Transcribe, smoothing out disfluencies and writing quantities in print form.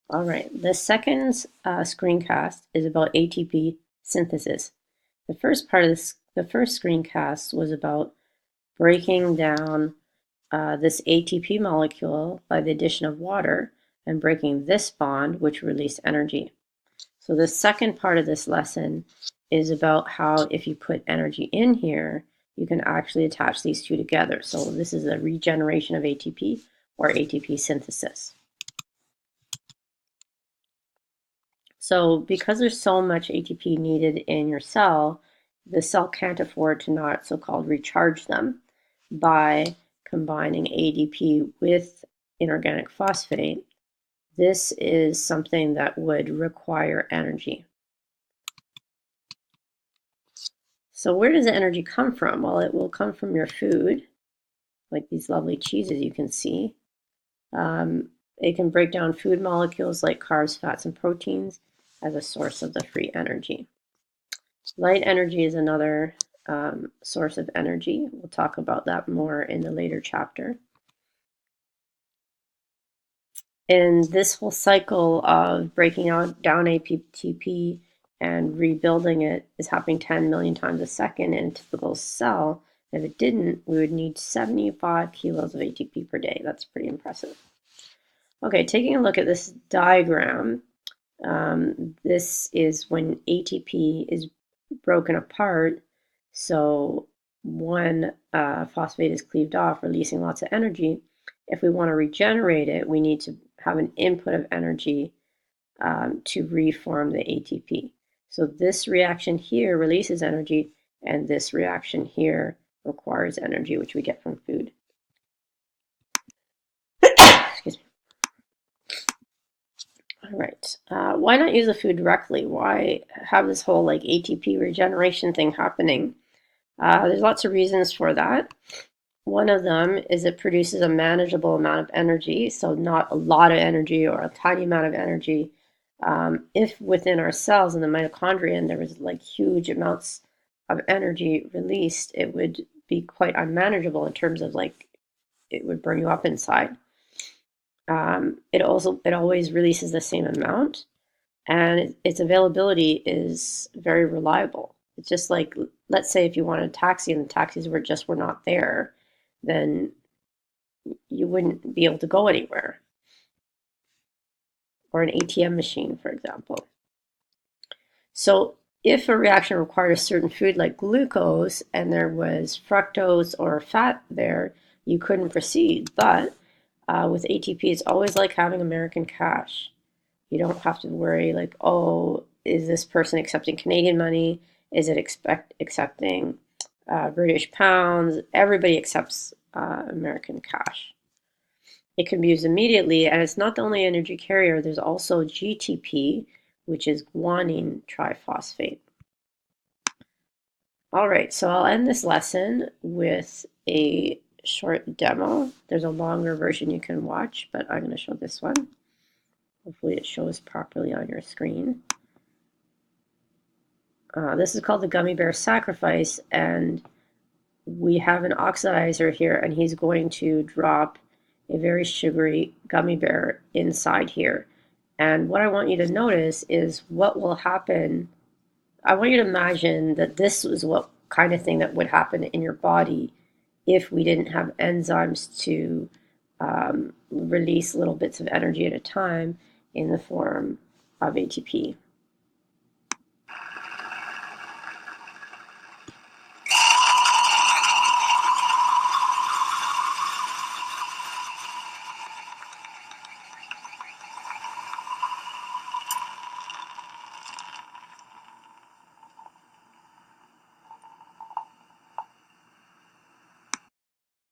All right, the second screencast is about ATP synthesis. The first part of the first screencast was about breaking down this ATP molecule by the addition of water and breaking this bond, which released energy. So the second part of this lesson is about how if you put energy in here, you can actually attach these two together. So this is a regeneration of ATP or ATP synthesis. So because there's so much ATP needed in your cell, the cell can't afford to not so-called recharge them by combining ADP with inorganic phosphate. This is something that would require energy. So where does the energy come from? Well, it will come from your food, like these lovely cheeses you can see. It can break down food molecules like carbs, fats, and proteins as a source of the free energy. Light energy is another source of energy. We'll talk about that more in the later chapter. And this whole cycle of breaking down ATP and rebuilding it is happening 10 million times a second in a typical cell. If it didn't, we would need 75 kilos of ATP per day. That's pretty impressive. Okay, taking a look at this diagram, this is when ATP is broken apart. So one phosphate is cleaved off, releasing lots of energy. If we want to regenerate it, we need to have an input of energy to reform the ATP. So this reaction here releases energy, and this reaction here requires energy, which we get from food. Excuse me. All right. Why not use the food directly? Why have this whole like ATP regeneration thing happening? There's lots of reasons for that. One of them is it produces a manageable amount of energy, so not a lot of energy or a tiny amount of energy. If within our cells in the mitochondria there was like huge amounts of energy released, it would be quite unmanageable in terms of like it would burn you up inside. It always releases the same amount, and its availability is very reliable. It's just like, let's say if you wanted a taxi and the taxis were not there, then you wouldn't be able to go anywhere. Or an ATM machine, for example. So if a reaction required a certain food like glucose and there was fructose or fat there, you couldn't proceed. But with ATP, it's always like having American cash. You don't have to worry like, oh, is this person accepting Canadian money? Is it accepting British pounds? Everybody accepts American cash. It can be used immediately, and it's not the only energy carrier. There's also GTP, which is guanine triphosphate. All right, so I'll end this lesson with a short demo. There's a longer version you can watch, but I'm going to show this one. Hopefully it shows properly on your screen. This is called the gummy bear sacrifice, and we have an oxidizer here, and he's going to drop a very sugary gummy bear inside here. And what I want you to notice is what will happen. I want you to imagine that this is what kind of thing that would happen in your body if we didn't have enzymes to release little bits of energy at a time in the form of ATP.